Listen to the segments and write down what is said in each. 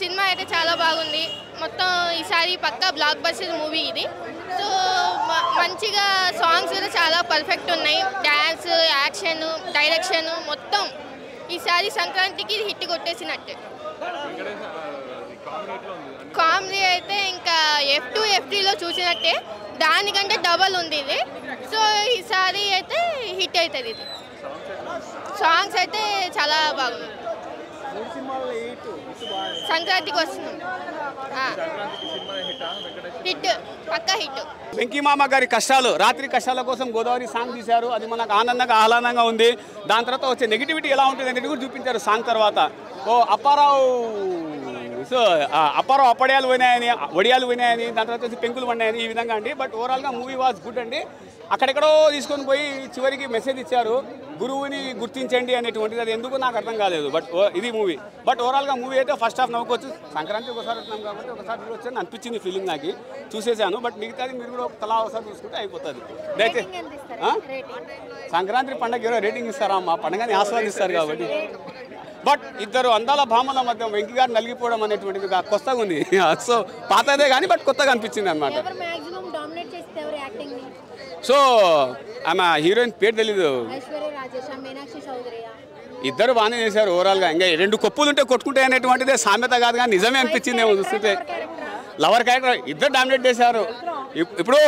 Cinema అయితే చాలా బాగుంది. మొత్తం ఈసారి పక్కా బ్లాక్ బస్టర్ మూవీ ఇది. సో మంచిగా సాంగ్స్ కూడా చాలా పర్ఫెక్ట్ ఉన్నాయి. డ్యాన్స్, యాక్షన్, డైరెక్షన్ మొత్తం ఈసారి సంక్రాంతికి హిట్ కొట్టేసినట్టే. కామెడీ అయితే ఇంకా F2, F3లో చూసినట్టే, దానికంటే డబల్ ఉంది ఇది. సో ఈసారి అయితే హిట్ అవుతుంది ఇది. సాంగ్స్ అయితే చాలా బాగుంది. సంక్రాంతికి వస్తున్నాం, హిట్, పక్కా హిట్. వెంకీమామ గారి కష్టాలు, రాత్రి కష్టాల కోసం గోదావరి సాంగ్ తీశారు. అది మనకు ఆనందంగా ఆహ్లాదంగా ఉంది. దాని తర్వాత వచ్చే నెగిటివిటీ ఎలా ఉంటుంది అనేది కూడా చూపించారు సాంగ్ తర్వాత. అప్పారావు అప్పడియాలు పోయినాయని, వడియాలు పోయినాయని, దాని తర్వాత వచ్చి పెంకులు పడినాయని, ఈ విధంగా అండి. బట్ ఓవరాల్గా మూవీ వాజ్ గుడ్ అండి. అక్కడెక్కడో తీసుకొని పోయి చివరికి మెసేజ్ ఇచ్చారు, గురువుని గుర్తించండి అనేటువంటిది. అది ఎందుకు నాకు అర్థం కాలేదు. బట్ ఇది మూవీ. బట్ ఓవరాల్గా మూవీ అయితే ఫస్ట్ హాఫ్ నవ్వుకోవచ్చు. సంక్రాంతి ఒకసారి వస్తున్నాం కాబట్టి ఒకసారి వచ్చాను అనిపించింది ఫీలింగ్ నాకు, చూసేసాను. బట్ మిగతాది మీరు కూడా తలా ఒకసారి చూసుకుంటే అయిపోతుంది. అయితే సంక్రాంతి పండుగ రేటింగ్ ఇస్తారా? మా పండుగని ఆస్వాదిస్తారు కాబట్టి. బట్ ఇద్దరు అందాల భామల మధ్య వెంకీ గారు నలిగిపోవడం అనేటువంటిది కొత్తగా ఉంది. సో పాతదే కానీ బట్ కొత్తగా అనిపించింది అనమాట. సో ఆమె హీరోయిన్ పేరు తెలీదు. ఇద్దరు బాగానే చేశారు ఓవరాల్గా. ఇంకా రెండు కొప్పులు ఉంటే కొట్టుకుంటాయి అనేటువంటిదే సామెత కాదు కానీ నిజమే అనిపించింది ఏమో చూస్తుంటే. లవర్ క్యారెక్టర్ ఇద్దరు డామినేట్ చేశారు. ఇప్పుడు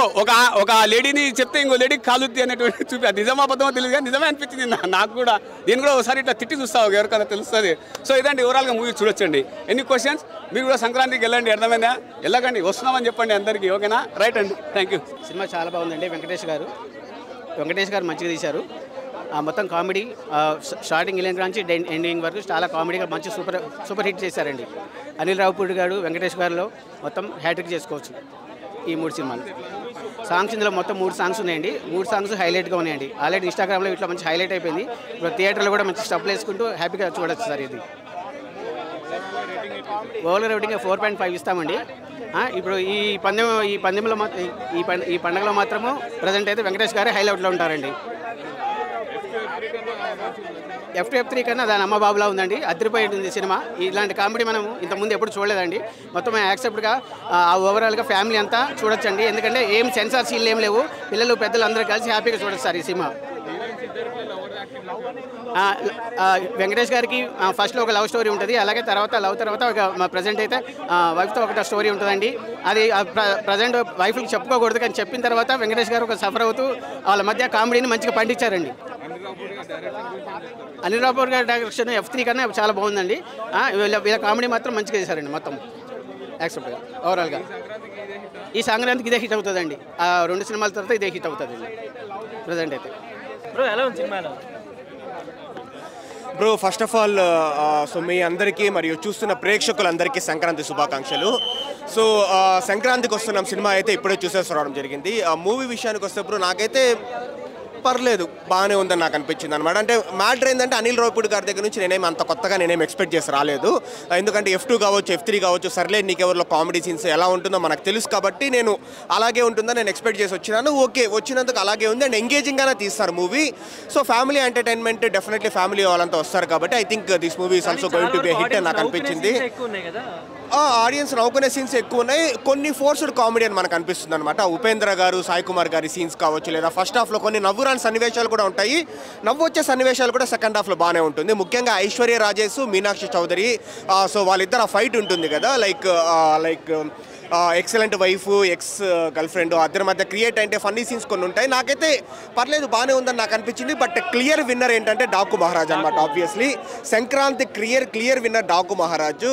ఒక లేడీని చెప్తే ఇంకో లేడీకి కాలుద్ది అనేటువంటి చూపి, అది నిజమా అబద్ధమో తెలియదు కానీ నిజమే అనిపించింది నాకు కూడా. దీన్ని కూడా ఒకసారి ఇట్లా తిట్టి చూస్తావు, ఎవరికైనా తెలుస్తుంది. సో ఇదండి ఓవరాల్గా మూవీ చూడొచ్చండి. ఎన్ని క్వశ్చన్స్? మీరు కూడా సంక్రాంతికి వెళ్ళండి, అర్థమైందా? వెళ్ళకండి, వస్తున్నామని చెప్పండి అందరికీ. ఓకేనా? రైట్ అండి, థ్యాంక్ యూ. సినిమా చాలా బాగుందండి. వెంకటేష్ గారు మంచిగా తీశారు. మొత్తం కామెడీ, స్టార్టింగ్ ఇలాంటి నుంచి ఎండింగ్ వరకు చాలా కామెడీగా మంచి సూపర్ హిట్ చేశారండి. అనిల్ రావుపూడి గారు, వెంకటేష్ గారిలో మొత్తం హ్యాట్రిక్ చేసుకోవచ్చు ఈ 3 సినిమాలు. సాంగ్స్ ఇందులో మొత్తం 3 సాంగ్స్ ఉన్నాయండి. 3 సాంగ్స్ హైలైట్గా ఉన్నాయండి. ఆల్రెడీ ఇన్స్టాగ్రామ్లో ఇట్లా మంచి హైలైట్ అయిపోయింది. ఇప్పుడు థియేటర్లో కూడా మంచి స్టెప్లు వేసుకుంటూ హ్యాపీగా చూడొచ్చు సార్. ఇది ఓవర్ రేటింగ్ 4.5 ఇస్తామండి. ఇప్పుడు ఈ పందెంలో ఈ పండుగలో మాత్రము ప్రజెంట్ అయితే వెంకటేష్ గారే హైలైట్లో ఉంటారండి. F2, F3 కన్నా దాని అమ్మ బాబులా ఉందండి. అదిరిపోయి ఉంటుంది సినిమా. ఇలాంటి కామెడీ మనం ఇంతకుముందు ఎప్పుడు చూడలేదండి. మొత్తం యాక్సెప్ట్గా ఓవరాల్గా ఫ్యామిలీ అంతా చూడొచ్చండి. ఎందుకంటే ఏం సెన్సార్ సీన్లు ఏం లేవు. పిల్లలు పెద్దలు అందరూ కలిసి హ్యాపీగా చూడొచ్చు సార్ ఈ సినిమా. వెంకటేష్ గారికి ఫస్ట్లో ఒక లవ్ స్టోరీ ఉంటుంది. అలాగే తర్వాత ఒక ప్రజెంట్ అయితే వైఫ్తో ఒక స్టోరీ ఉంటుందండి. అది ప్రజెంట్ వైఫ్కి చెప్పుకోకూడదు కానీ చెప్పిన తర్వాత వెంకటేష్ గారు ఒక సఫర్ అవుతూ వాళ్ళ మధ్య కామెడీని మంచిగా పండించారండి. అనిల్ రావుపూడి గారి డైరెక్షన్ F3 కన్నా చాలా బాగుందండి. వీళ్ళ కామెడీ మాత్రం మంచిగా చేశారండి. మొత్తం యాక్సెప్ట్గా ఓవరాల్గా ఈ సంక్రాంతికి ఇదే హిట్ అవుతుందండి. 2 సినిమాల తర్వాత ఇదే హిట్ అవుతుందండి ప్రజెంట్ అయితే. Bro first of all so మీ అందరికీ మరియు చూస్తున్న ప్రేక్షకులందరికీ సంక్రాంతి శుభాకాంక్షలు. సో సంక్రాంతికి వస్తున్నాం సినిమా అయితే ఇప్పుడే చూసేసి రావడం జరిగింది. మూవీ విషయానికి వస్తే బ్రో నాకైతే పర్లేదు, బాగానే ఉందని నాకు అనిపించింది అనమాట. అంటే మ్యాటర్ ఏంటంటే అనిల్ రావుపూడి గారి దగ్గర నుంచి నేనేం అంత కొత్తగా ఎక్స్పెక్ట్ చేసి రాలేదు. ఎందుకంటే F2 కావచ్చు, F3 కావచ్చు, సర్లే నీకెవరిలో కామెడీ సీన్స్ ఎలా ఉంటుందో మనకు తెలుసు కాబట్టి నేను అలాగే ఉంటుందని నేను ఎక్స్పెక్ట్ చేసి వచ్చినాను. ఓకే, వచ్చినందుకు అలాగే ఉంది అండ్ ఎంగేజింగ్గానే తీస్తారు movie. So family entertainment definitely family వాళ్ళంతా వస్తారు కాబట్టి I think this movie is also going to be hit అని నాకు అనిపించింది. ఆడియన్స్ నవ్వుకునే సీన్స్ ఎక్కువ ఉన్నాయి. కొన్ని ఫోర్స్డ్ కామెడీ అని మనకు అనిపిస్తుంది అనమాట. ఉపేంద్ర గారు, సాయి కుమార్ గారి సీన్స్ కావచ్చు, లేదా ఫస్ట్ హాఫ్లో కొన్ని నవ్వురాని సన్నివేశాలు కూడా ఉంటాయి. నవ్వు వచ్చే సన్నివేశాలు కూడా సెకండ్ హాఫ్లో బాగానే ఉంటుంది. ముఖ్యంగా ఐశ్వర్య రాజేష్, మీనాక్షి చౌదరి, సో వాళ్ళిద్దరు ఆ ఫైట్ ఉంటుంది కదా, like excellent wife, ex girlfriend అద్దరి మధ్య క్రియేట్ అంటే ఫన్నీ సీన్స్ కొన్ని ఉంటాయి. నాకైతే పర్లేదు, బాగానే ఉందని నాకు అనిపించింది. బట్ క్లియర్ విన్నర్ ఏంటంటే డాకు మహారాజ్ అనమాట. Obviously Sankranti clear winner Daaku మహారాజు.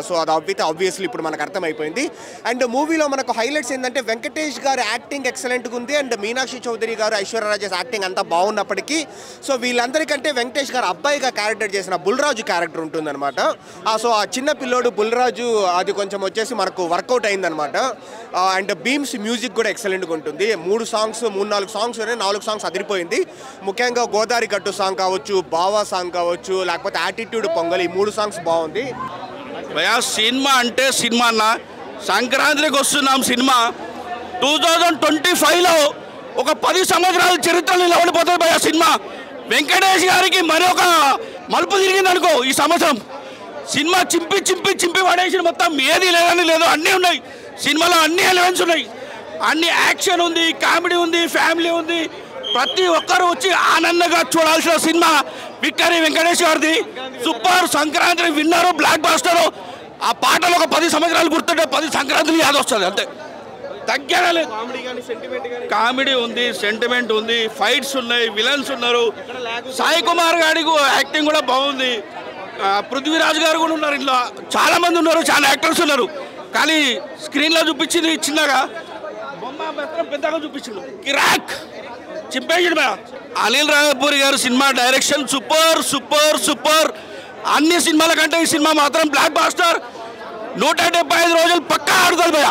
సో అది ఆబ్వియస్లీ ఇప్పుడు మనకు అర్థమైపోయింది. అండ్ మూవీలో మనకు హైలైట్స్ ఏంటంటే వెంకటేష్ గారు యాక్టింగ్ ఎక్సలెంట్గా ఉంది. అండ్ మీనాక్షి చౌదరి గారు, ఐశ్వర్య రాజేష్ యాక్టింగ్ అంతా బాగున్నప్పటికీ సో వీళ్ళందరికంటే వెంకటేష్ గారు అబ్బాయిగా క్యారెక్టర్ చేసిన బుల్రాజు క్యారెక్టర్ ఉంటుందన్నమాట. సో ఆ చిన్న పిల్లోడు బుల్రాజు అది కొంచెం వచ్చేసి మనకు వర్కౌట్ అయిందనమాట. అండ్ బీమ్స్ మ్యూజిక్ కూడా ఎక్సలెంట్గా ఉంటుంది. 3 సాంగ్స్ 3-4 సాంగ్స్ 4 సాంగ్స్ అదిరిపోయింది. ముఖ్యంగా గోదావరి గట్టు సాంగ్ కావచ్చు, బావా సాంగ్ కావచ్చు, లేకపోతే యాటిట్యూడ్ పొంగల్, ఈ 3 సాంగ్స్ బాగుంది. భయా సినిమా అంటే సినిమా అన్న, సంక్రాంతికి వస్తున్నాం సినిమా 2025లో ఒక 10 సంవత్సరాల చరిత్రలు నిలబడిపోతుంది భయా సినిమా. వెంకటేష్ గారికి మరొక మలుపు తిరిగింది అనుకో ఈ సంవత్సరం. సినిమా చింపి చింపి చింపి పడేసి మొత్తం ఏది లేదని లేదు, అన్నీ ఉన్నాయి సినిమాలో, అన్ని ఎలిమెంట్స్ ఉన్నాయి, అన్ని యాక్షన్ ఉంది, కామెడీ ఉంది, ఫ్యామిలీ ఉంది. ప్రతి ఒక్కరు వచ్చి ఆనందంగా చూడాల్సిన సినిమా విక్టరీ వెంకటేష్ గారిది. సూపర్. సంక్రాంతి విన్నరు, బ్లాక్ బాస్టర్. ఆ పాటలు ఒక 10 సంవత్సరాలు గుర్తుంటే 10 సంక్రాంతులు యాద వస్తుంది అంతే, తగ్గేలా లేదు. కామెడీ ఉంది, సెంటిమెంట్ ఉంది, ఫైట్స్ ఉన్నాయి, విలన్స్ ఉన్నారు. సాయి కుమార్ గారి యాక్టింగ్ కూడా బాగుంది. పృథ్వీరాజ్ గారు కూడా ఉన్నారు, ఇంట్లో చాలా మంది ఉన్నారు, చాలా యాక్టర్స్ ఉన్నారు. కానీ స్క్రీన్లో చూపించింది చిన్నగా, బొమ్మ మాత్రం పెద్దగా చూపించిండు. కిరాక్ చింపేసిండు. అనిల్ రావిపూడి గారు cinema direction super super super. అన్ని సినిమాల కంటే ఈ సినిమా మాత్రం బ్లాక్ బాస్టర్. 175 రోజులు పక్కా ఆడుతుంది భయ.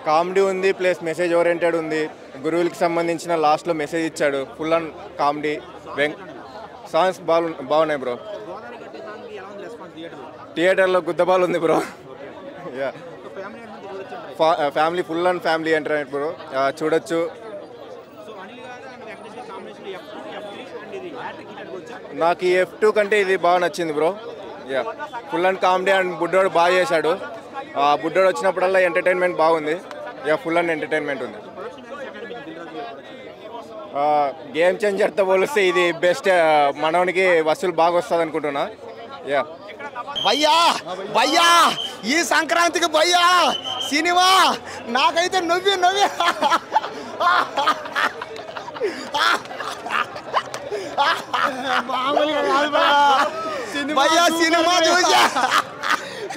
కామెడీ ఉంది, ప్లస్ మెసేజ్ ఓరియంటెడ్ ఉంది. గురువులకి సంబంధించిన లాస్ట్లో మెసేజ్ ఇచ్చాడు. Full and comedy. సాంగ్స్ బాగున్నాయి బ్రో. థియేటర్లో గుద్దబాల్ ఉంది bro. Family full and family entertainment bro, చూడొచ్చు. నాకు ఈ F2 కంటే ఇది బాగా నచ్చింది bro. Full and comedy and బుడ్డోడు బాగా చేశాడు. బుడ్డోడు వచ్చినప్పుడల్లా ఎంటర్టైన్మెంట్ బాగుంది. ఫుల్ అండ్ ఎంటర్టైన్మెంట్ ఉంది. గేమ్ చేంజర్తో పోలిస్తే ఇది బెస్ట్. మనోనికి వసూలు బాగా వస్తుంది అనుకుంటున్నా. భయ్యా భయ్యా ఈ సంక్రాంతికి భయ్యా సినిమా నాకైతే నవ్వి నవ్వి భయ్యా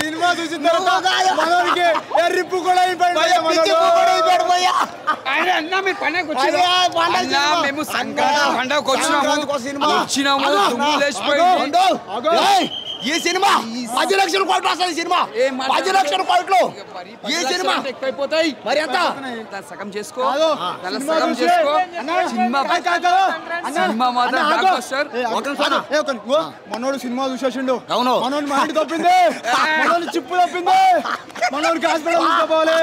సినిమా చూసిన తర్వాత రిప్పు కూడా ఈ సినిమా 10 లక్షల కోట్లు వస్తుంది. సినిమా 10 లక్షల కోట్లు. ఈ సినిమా ఎక్కువైపోతాయి. మరి ఎంత? సగం చేసుకో, సగం చేసుకో. సినిమా మాత్రం బ్లాక్ బస్టర్. మనోడు సినిమా చూసేసిండు. మనోడు మైండ్ తప్పింది, మనోడు చిప్పు తప్పింది, మనోడికి హాస్పిటల్ తీసుకోవాలి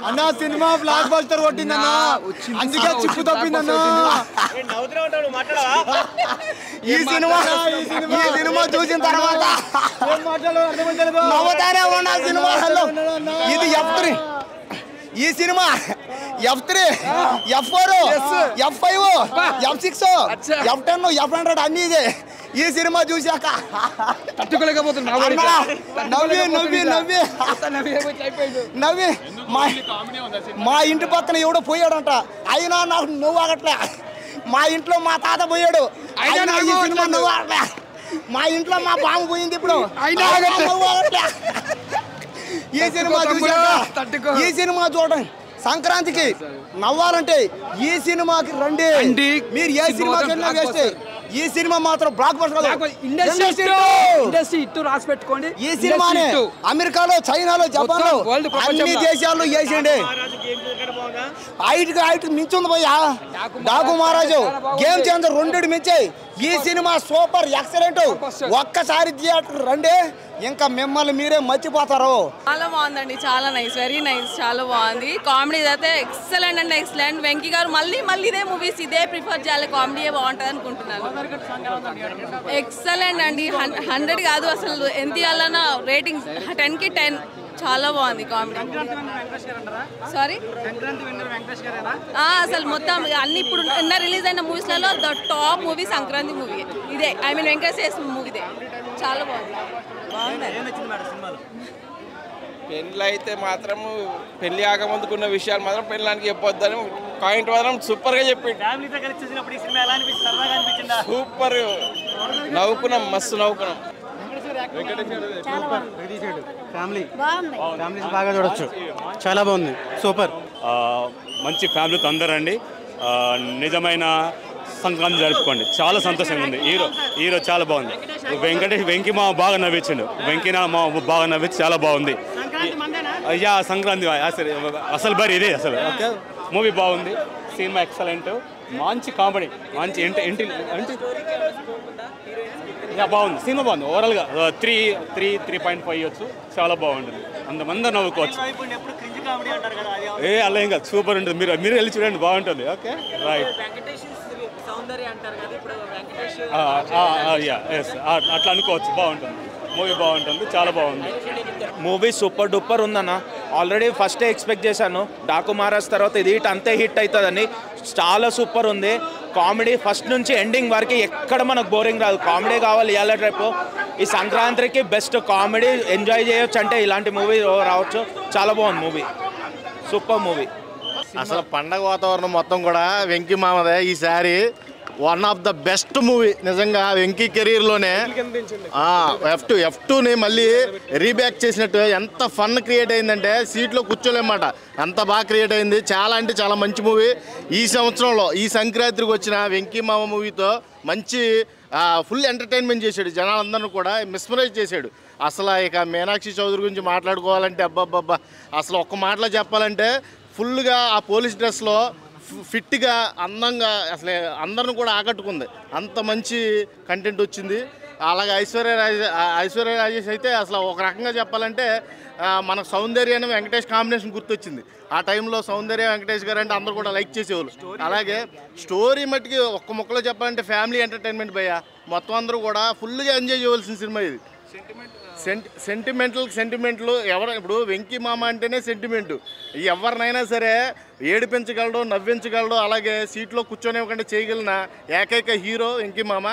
అన్న. సినిమా బ్లాక్ బస్టర్ కొట్టిందన్న, అందుకే చిప్పు తప్పిందన్న. ఈ సినిమా చూసిన తర్వాత నవ్వుతానే ఉన్నా సినిమాలో. ఇది F3. ఈ cinema F3, F4, F5, F6, F10, F100 అన్ని ఇదే. ఈ సినిమా చూశాక తట్టుకోలేకపోతున్నా. నవ్వి మా ఇంటి పక్కన ఎవడో పోయాడంట, అయినా నాకు నువ్వు ఆగట్లే. మా ఇంట్లో మా తాత పోయాడు, అయినా ఈ సినిమా నువ్వు ఆగట్లే. మా ఇంట్లో మా బామ్మ పోయింది, ఇప్పుడు ఈ సినిమా చూసాక ఈ సినిమా చూడండి. సంక్రాంతికి నవ్వాలంటే ఈ సినిమాకి రండి. మీరు ఏ సినిమా వేస్తే ఈ సినిమా మాత్రం బ్లాక్ బస్టర్. ఇండస్ట్రీ ఇట్టు రాసి పెట్టుకోండి. ఈ సినిమానే అమెరికాలో, చైనాలో, జపాన్లో అన్ని దేశాల్లో చేసిండే. హైట్ మించుంది పోయా డాకు మహారాజు. Game changer 2 మించాయి. ఈ సినిమా సూపర్ ఎక్సలెంట్. ఒక్కసారి థియేటర్ రండి, ఇంకా మిమ్మల్ని మీరే మర్చిపోతారు. చాలా బాగుందండి, చాలా నైస్, వెరీ నైస్, చాలా బాగుంది. కామెడీ అయితే ఎక్సలెంట్ అండి, ఎక్సలెంట్. వెంకీ గారు మళ్ళీ ఇదే మూవీస్ ఇదే ప్రిఫర్ చేయాలి, కామెడీ బాగుంటుంది అనుకుంటున్నాను. ఎక్సలెంట్ అండి, 100 కాదు అసలు. ఎంత ఇవ్వాలన్నా రేటింగ్ 10కి 10. చాలా బాగుంది కామెడీ. సారీ, అసలు మొత్తం అన్ని ఇప్పుడు రిలీజ్ అయిన మూవీస్లలో the top movie Sankranti movie ఇదే. ఐ మీన్ వెంకటేష్ మూవీదే. చాలా బాగుంది. పెళ్ళి అయితే మాత్రం పెళ్లి ఆగమందుకున్న విషయాలు మాత్రం పెళ్ళానికి చెప్పొద్దని పాయింట్ మాత్రం సూపర్గా చెప్పిండు. సూపర్ నవ్వుకున్నాం, మస్తు నవ్వుకున్నాం. బాగా చూడొచ్చు, చాలా బాగుంది, సూపర్. మంచి ఫ్యామిలీతో అందరండి, నిజమైన సంక్రాంతి జరుపుకోండి. చాలా సంతోషంగా ఉంది. హీరో చాలా బాగుంది. వెంకీ మా బాగా నవ్వించిండు. వెంకీనా మా బాగా నవ్వించి చాలా బాగుంది. అయ్యా సంక్రాంతి అసలు బరి ఇదే అసలు. మూవీ బాగుంది, సినిమా ఎక్సలెంట్, మంచి కామెడీ, మంచి బాగుంది. సినిమా బాగుంది. ఓవరాల్గా 3.5 ఇవ్వచ్చు. చాలా బాగుంటుంది, అంతమంది నవ్వుకోవచ్చు. అలా ఇంకా సూపర్ ఉంటుంది. మీరు వెళ్ళి చూడండి, బాగుంటుంది. Okay right. అట్లా అనుకోవచ్చు, బాగుంటుంది. మూవీ బాగుంటుంది, చాలా బాగుంది. మూవీ సూపర్ డూపర్ ఉందన్న. ఆల్రెడీ ఫస్టే ఎక్స్పెక్ట్ చేశాను డాకు మహారాజ్ తర్వాత ఇది అంతే హిట్ అవుతుందని. చాలా సూపర్ ఉంది. కామెడీ ఫస్ట్ నుంచి ఎండింగ్ వరకు ఎక్కడ మనకు బోరింగ్ రాదు. కామెడీ కావాలి ఇవాళ రేపు. ఈ సంక్రాంతికి బెస్ట్ కామెడీ ఎంజాయ్ చేయొచ్చు అంటే ఇలాంటి మూవీ రావచ్చు. చాలా బాగుంది మూవీ, సూపర్ మూవీ. అసలు పండగ వాతావరణం మొత్తం కూడా వెంకీ మామదే ఈసారి. One of the best movie నిజంగా వెంకీ కెరీర్లోనే. F2ని మళ్ళీ రీబ్యాక్ చేసినట్టు ఎంత ఫన్ క్రియేట్ అయిందంటే సీట్లో కూర్చోలేమాట, అంత బాగా క్రియేట్ అయింది. చాలా అంటే చాలా మంచి మూవీ. ఈ సంవత్సరంలో ఈ సంక్రాంతికి వచ్చిన వెంకీ మామ మూవీతో మంచి ఫుల్ ఎంటర్టైన్మెంట్ చేశాడు. జనాలందరినీ కూడా మిస్మరైజ్ చేశాడు. అసలు ఇక మీనాక్షి చౌదరి గురించి మాట్లాడుకోవాలంటే అబ్బాబ్బా, అసలు ఒక్క మాటలో చెప్పాలంటే ఫుల్గా ఆ పోలీస్ డ్రెస్లో ఫిట్గా అందంగా అసలు అందరిని కూడా ఆకట్టుకుంది. అంత మంచి కంటెంట్ వచ్చింది. అలాగే ఐశ్వర్య రాజేష్ అయితే అసలు ఒక రకంగా చెప్పాలంటే మనకు సౌందర్యాన్ని వెంకటేష్ కాంబినేషన్ గుర్తొచ్చింది. ఆ టైంలో సౌందర్య వెంకటేష్ గారు అంటే అందరూ కూడా లైక్ చేసేవాళ్ళు. అలాగే స్టోరీ మట్టికి ఒక్క ముక్కలో చెప్పాలంటే ఫ్యామిలీ ఎంటర్టైన్మెంట్ భయ్యా. మొత్తం అందరూ కూడా ఫుల్గా ఎంజాయ్ చేయవలసిన సినిమా ఇది. సెంటిమెంట్లు ఇప్పుడు వెంకీ మామ అంటేనే సెంటిమెంటు. ఎవరినైనా సరే ఏడిపించగలడు, నవ్వించగలడు, అలాగే సీట్లో కూర్చొనివ్వకుండా చేయగలిగిన ఏకైక హీరో వెంకీ మామ.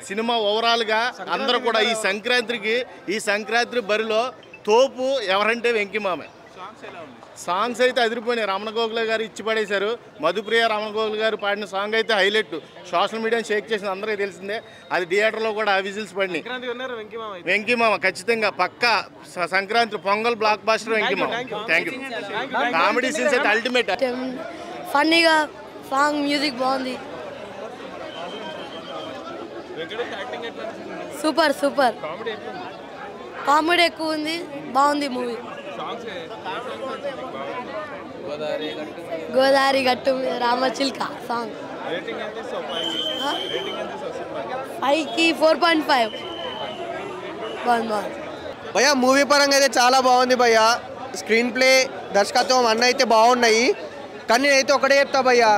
సినిమా ఓవరాల్గా అందరూ కూడా ఈ సంక్రాంతి బరిలో తోపు ఎవరంటే వెంకీ మామే. సాంగ్స్ అయితే అదిరిపోయినాయి. రమణ గోగుల గారు ఇచ్చి పడేశారు. మధుప్రియ రమణ గోగుల గారు పాడిన సాంగ్ అయితే హైలైట్. సోషల్ మీడియాని షేక్ చేసిన అందరికీ తెలిసిందే. అది థియేటర్లో కూడా విజిల్స్ పడినాయి. వెంకీ మామ ఖచ్చితంగా పక్కా సంక్రాంతి పొంగల్ బ్లాక్ బాస్టర్ వెంకీ మామ. Thank you. కామెడీ సీన్స్ అయితే అల్టిమేట్. ఫన్నీగా సాంగ్, మ్యూజిక్ బాగుంది. సూపర్ కామెడీ ఎక్కువ ఉంది, బాగుంది మూవీ. గోదావరి గట్టు రామచిల్క సాంగ్ 5కి 4.5 బాగుంది. భయ్యా మూవీ పరంగా అయితే చాలా బాగుంది భయ్యా. స్క్రీన్ ప్లే, దర్శకత్వం అన్నీ అయితే బాగున్నాయి. కానీ నేనైతే ఒకటే చెప్తా భయ్యా,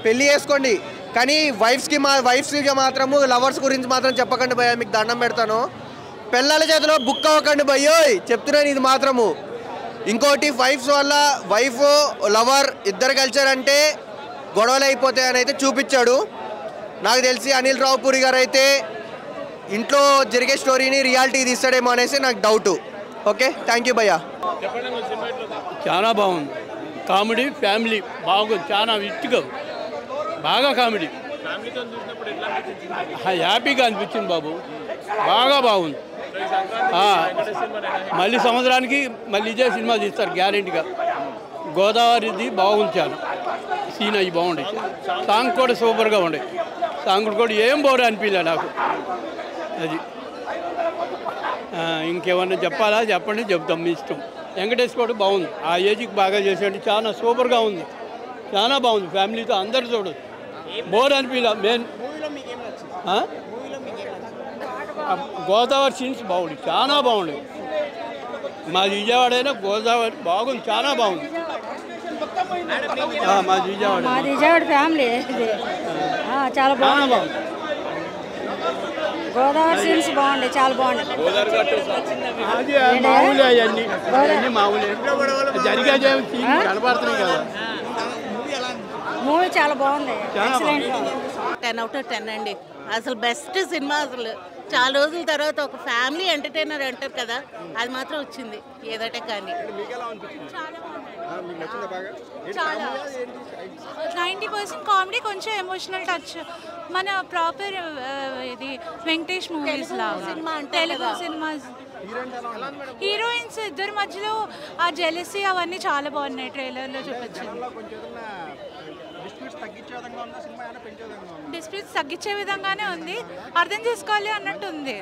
పెళ్ళి చేసుకోండి కానీ వైఫ్స్కి మాత్రము లవర్స్ గురించి మాత్రం చెప్పకండి భయ్యా. మీకు దండం పెడతాను. పిల్లల చేతిలో బుక్ అవ్వకండి భయ్యోయ్, చెప్తున్నాను ఇది మాత్రము. ఇంకోటి వైఫ్స్ వల్ల వైఫ్ లవర్ ఇద్దరు కలిసారంటే గొడవలు అయిపోతాయని అయితే చూపించాడు. నాకు తెలిసి అనిల్ రావుపూరి గారు అయితే ఇంట్లో జరిగే స్టోరీని రియాలిటీ తీస్తాడేమో అనేసి నాకు డౌట్. ఓకే, థ్యాంక్ యూ భయ్యా. చాలా బాగుంది. కామెడీ ఫ్యామిలీ బాగుంది. చాలా ఇట్టుగా బాగా కామెడీ హ్యాపీగా అనిపించింది బాబు. బాగా బాగుంది. మళ్ళీ సంవత్సరానికి మళ్ళీ ఇదే సినిమా తీస్తారు గ్యారెంటీగా. గోదావరిది బాగుంది. చాలా సీన్ అవి బాగుండే. సాంగ్ కూడా సూపర్గా ఉండే. సాంగ్ కూడా ఏం బోర్ అనిపించలే నాకు. అది ఇంకేమన్నా చెప్పాలా చెప్పండి, చెప్తాం మీ ఇష్టం. వెంకటేష్ కూడా బాగుంది. ఆ ఏజ్కి బాగా చేసేది. చాలా సూపర్గా ఉంది. చాలా బాగుంది. ఫ్యామిలీతో అందరు చూడదు, బోర్ అనిపించలే. మెయిన్ గోదావరి సీన్స్ బాగుంది, చాలా బాగుంది. మాది విజయవాడ అయినా గోదావరి బాగుంది, చాలా బాగుంది. మాది విజయవాడ ఫ్యామిలీ చాలా బాగుంది. గోదావరి సీన్స్ బాగుంది, చాలా బాగుంది. మూవీ చాలా బాగుంది. 10 out of 10 అండి. అసలు బెస్ట్ సినిమా. అసలు చాలా రోజుల తర్వాత ఒక ఫ్యామిలీ ఎంటర్టైనర్ అంటారు కదా, అది మాత్రం వచ్చింది ఏదటే కానీ. 90% కామెడీ, కొంచెం ఎమోషనల్ టచ్. మన ప్రాపర్ ఇది వెంకటేష్ మూవీస్ లాగా తెలుగు సినిమా. హీరోయిన్స్ ఇద్దరి మధ్యలో ఆ జెలసీ అవన్నీ చాలా బాగున్నాయి. ట్రైలర్లో చూపించింది. డిస్ప్యూట్స్ తగ్గించే విధంగానే ఉంది. అర్థం చేసుకోవాలి అన్నట్టు ఉంది.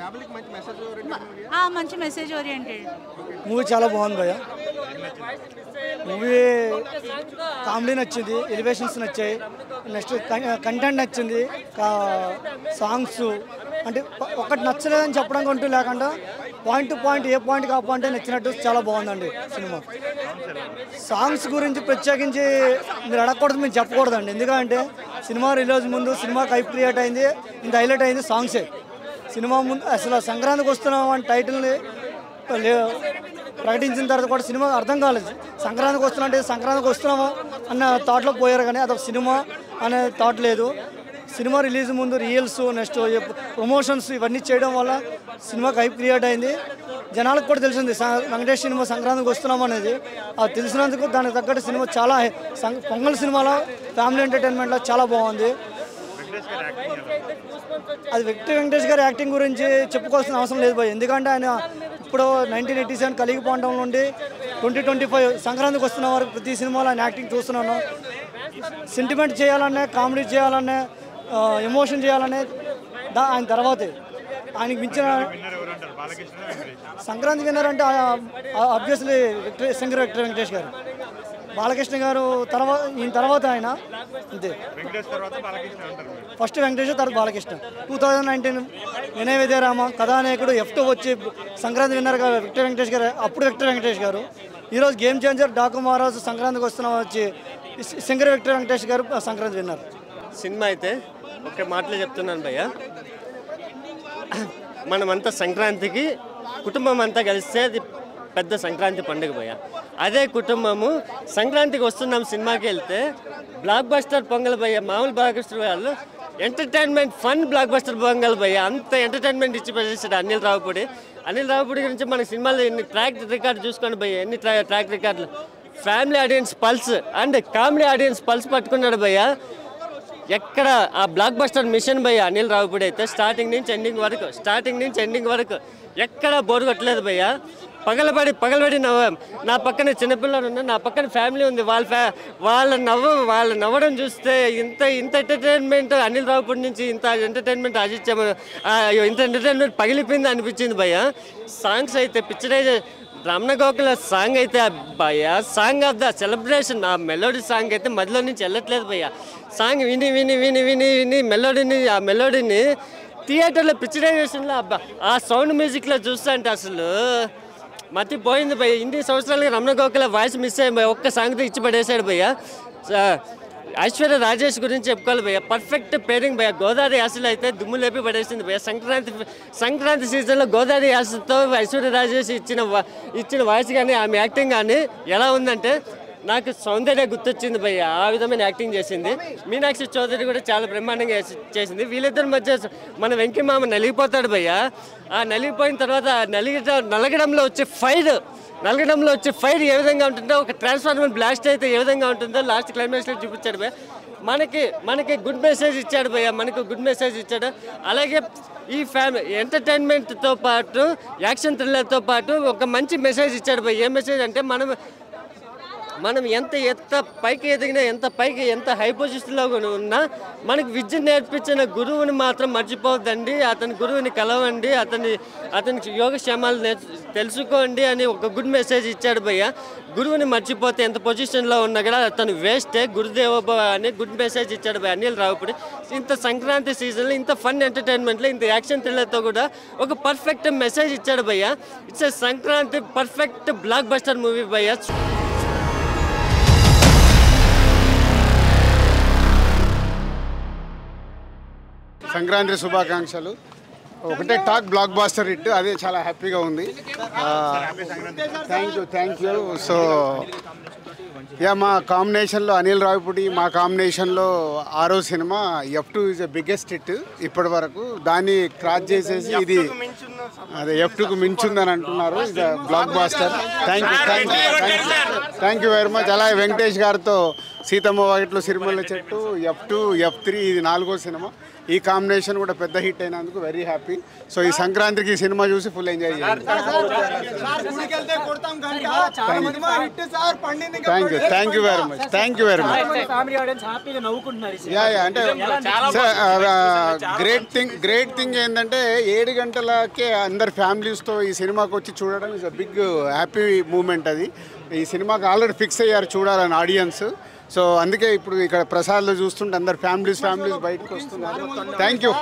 మంచి మెసేజ్ ఓరియంటెడ్ మూవీ. చాలా బాగుంది భయ్యా. మూవీ కామెడీ నచ్చింది, ఎలివేషన్స్ నచ్చాయి, నెక్స్ట్ కంటెంట్ నచ్చింది, సాంగ్స్ అంటే ఒకటి నచ్చలేదని చెప్పడం అంటూ లేకుండా పాయింట్ టు పాయింట్, ఏ పాయింట్కి ఆ పాయింట్ నచ్చినట్టు చాలా బాగుందండి సినిమా. సాంగ్స్ గురించి ప్రత్యేకించి మీరు అడగకూడదు, మేము చెప్పకూడదండి. ఎందుకంటే సినిమా రిలీజ్ ముందు సినిమాకి హైప్ క్రియేట్ అయింది, ఇంత హైలైట్ అయింది సాంగ్సే. సినిమా ముందు అసలు సంక్రాంతికి వస్తున్నాం అని టైటిల్ని ప్రకటించిన తర్వాత కూడా సినిమా అర్థం కాలేదు. సంక్రాంతికి వస్తున్నా అంటే సంక్రాంతికి వస్తున్నామా అన్న థాట్లో పోయారు, కానీ అదొక సినిమా అనే థాట్ లేదు. సినిమా రిలీజ్ ముందు రీల్స్, నెక్స్ట్ ప్రమోషన్స్ ఇవన్నీ చేయడం వల్ల సినిమాకి హైప్ క్రియేట్ అయింది. జనాలకు కూడా తెలిసింది వెంకటేష్ సినిమా సంక్రాంతికి వస్తున్నాం అనేది. అది తెలిసినందుకు దానికి తగ్గట్టు సినిమా చాలా పొంగల్ సినిమాలో ఫ్యామిలీ ఎంటర్టైన్మెంట్లో చాలా బాగుంది. అది వెంకటేష్ గారి యాక్టింగ్ గురించి చెప్పుకోవాల్సిన అవసరం లేదు భయ్, ఎందుకంటే ఆయన ఇప్పుడు 1987 కలిగిపోవడం నుండి 2025 సంక్రాంతికి వస్తున్న వరకు ప్రతి సినిమాలో ఆయన యాక్టింగ్ చూస్తున్నాను. సెంటిమెంట్ చేయాలనే, కామెడీ చేయాలనే, ఎమోషన్ చేయాలనే ఆయన తర్వాతే. ఆయనకి మించిన సంక్రాంతి విన్నర్ అంటే ఆబ్వియస్లీ సింగర్ వెంకటేష్ గారు. బాలకృష్ణ గారు తర్వాత, ఈయన తర్వాత ఆయన అంతే. ఫస్ట్ వెంకటేష్, తర్వాత బాలకృష్ణ. 2019 వినయ విజయరామ కథానాయకుడు F2 వచ్చి సంక్రాంతి విన్నర్ గారు వెంకటేష్ గారు, అప్పుడు వెంకటేష్ గారు. ఈరోజు గేమ్ చేంజర్ డాకు మహారాజు సంక్రాంతికి వస్తున్న వచ్చి సింగర్ వెంకటేష్ గారు సంక్రాంతి విన్నర్. సినిమా అయితే ఒకే మాటలో చెప్తున్నాను భయ్య, మనమంతా సంక్రాంతికి కుటుంబం అంతా కలిస్తే అది పెద్ద సంక్రాంతి పండుగ భయ్య. అదే కుటుంబము సంక్రాంతికి వస్తున్నాం సినిమాకి వెళ్తే బ్లాక్ బస్టర్ పొంగల్ భయ్య. మామూలు బ్లాక్ బస్టర్ వాళ్ళు entertainment fun block buster pongal భయ్య. అంత ఎంటర్టైన్మెంట్ ఇచ్చి పెట్టేస్తాడు అనిల్ రావుపూడి గురించి మన సినిమాలో ఎన్ని ట్రాక్ రికార్డు చూసుకోండి భయ్య, ఎన్ని ట్రాక్ రికార్డులు. Family audience pulse and comedy audience pulse పట్టుకున్నాడు భయ్య. ఎక్కడ ఆ బ్లాక్ బస్టర్ మిషన్ భయ్య అనిల్ రావుపూడి అయితే స్టార్టింగ్ నుంచి ఎండింగ్ వరకు ఎక్కడ బోరు కొట్టలేదు భయ్య. పగలబడి నా పక్కన చిన్నపిల్లలు ఉన్నారు, నా పక్కన ఫ్యామిలీ ఉంది, వాళ్ళ నవ్వడం చూస్తే ఇంత ఎంటర్టైన్మెంట్ అనిల్ రావుపూడి నుంచి ఇంత ఎంటర్టైన్మెంట్ ఆశించాము, ఇంత ఎంటర్టైన్మెంట్ పగిలిపోయింది అనిపించింది భయ్య. సాంగ్స్ అయితే పిక్చరైజ్ రమణ గోకుల సాంగ్ అయితే భయ్య, సాంగ్ ఆఫ్ ద సెలబ్రేషన్. ఆ మెలోడీ సాంగ్ అయితే మధ్యలో నుంచి వెళ్ళట్లేదు భయ్య. సాంగ్ విని మెలోడీని థియేటర్లో పిక్చరైజేషన్లో అబ్బా ఆ సౌండ్ మ్యూజిక్లో చూస్తా అంటే అసలు మతిపోయింది భయ్య. ఇన్ని సంవత్సరాలుగా రమణ గోకుల వాయిస్ మిస్ అయ్యి భయ్య, ఒక్క సాంగ్తో ఇచ్చి పడేశాడు భయ్య. ఐశ్వర్య రాజేష్ గురించి చెప్పుకోవాలి భయ్య, పర్ఫెక్ట్ పేరింగ్ భయ్య. గోదావరి యాసలో అయితే దుమ్ము లేపి పడేసింది భయ్య. సంక్రాంతి సీజన్లో గోదావరి యాసతో ఐశ్వర్య రాజేష్ ఇచ్చిన వాయిస్ కానీ ఆమె యాక్టింగ్ కానీ ఎలా ఉందంటే నాకు సౌందర్య గుర్తొచ్చింది భయ్య. ఆ విధమైన యాక్టింగ్ చేసింది. మీనాక్షి చౌదరి కూడా చాలా బ్రహ్మాండంగా చేసింది. వీళ్ళిద్దరి మధ్య మన వెంకీ మామ నలిగిపోతాడు భయ్య. ఆ నలిగిపోయిన తర్వాత నలగడంలో వచ్చే ఫైర్ ఏ విధంగా ఉంటుందో, ఒక ట్రాన్స్ఫార్మర్ బ్లాస్ట్ అయితే ఏ విధంగా ఉంటుందో లాస్ట్ క్లైమాక్స్లో చూపించాడు భయ్య. మనకి గుడ్ మెసేజ్ ఇచ్చాడు భయ్య, అలాగే ఈ ఎంటర్టైన్మెంట్తో పాటు యాక్షన్ థ్రిల్లర్తో పాటు ఒక మంచి మెసేజ్ ఇచ్చాడు భయ్య. ఏ మెసేజ్ అంటే మనం ఎంత పైకి ఎదిగినా, ఎంత హై పొజిషన్లో ఉన్నా మనకు విద్య నేర్పించిన గురువుని మాత్రం మర్చిపోవద్దండి. అతని గురువుని కలవండి, అతనికి యోగక్షేమాలు తెలుసుకోండి అని ఒక గుడ్ మెసేజ్ ఇచ్చాడు భయ్య. గురువుని మర్చిపోతే ఎంత పొజిషన్లో ఉన్నా కూడా అతను వేస్టే, గురుదేవోభవ అని గుడ్ మెసేజ్ ఇచ్చాడు భయ్య అనిల్ రావుపూడి. ఇంత సంక్రాంతి సీజన్లో ఇంత ఫన్ ఎంటర్టైన్మెంట్లో ఇంత యాక్షన్ థ్రిల్లర్తో కూడా ఒక పర్ఫెక్ట్ మెసేజ్ ఇచ్చాడు భయ్య. It's Sankranti perfect block buster movie భయ్య. సంక్రాంతి శుభాకాంక్షలు. ఒకటే టాక్ బ్లాక్ బాస్టర్ హిట్, అదే చాలా హ్యాపీగా ఉంది. Thank you. సో మా కాంబినేషన్లో అనిల్ రావుపూడి, మా కాంబినేషన్లో 6వ cinema F2 is the biggest hit ఇప్పటి వరకు. దాన్ని క్రాస్ చేసేసి ఇది అదే F2కు మించుందని అంటున్నారు. ఇది block buster. Thank you very much. అలాగే వెంకటేష్ గారితో సీతమ్మ వాకిట్లో సిరిమల్ల చెట్టు, F2, F3 ఇది 4వ సినిమా. ఈ కాంబినేషన్ కూడా పెద్ద హిట్ అయినందుకు వెరీ హ్యాపీ. సో ఈ సంక్రాంతికి ఈ సినిమా చూసి ఫుల్ ఎంజాయ్ చేయండి. Thank you very much. అంటే గ్రేట్ థింగ్ ఏంటంటే 7 గంటలకే అందరు ఫ్యామిలీస్తో ఈ సినిమాకి వచ్చి చూడడం is a big happy moment. అది ఈ సినిమాకి ఆల్రెడీ ఫిక్స్ అయ్యారు చూడాలని ఆడియన్స్. సో అందుకే ఇప్పుడు ఇక్కడ ప్రసాద్లో చూస్తుంటే అందరు ఫ్యామిలీస్ బయటకు వస్తున్నారు. Thank you.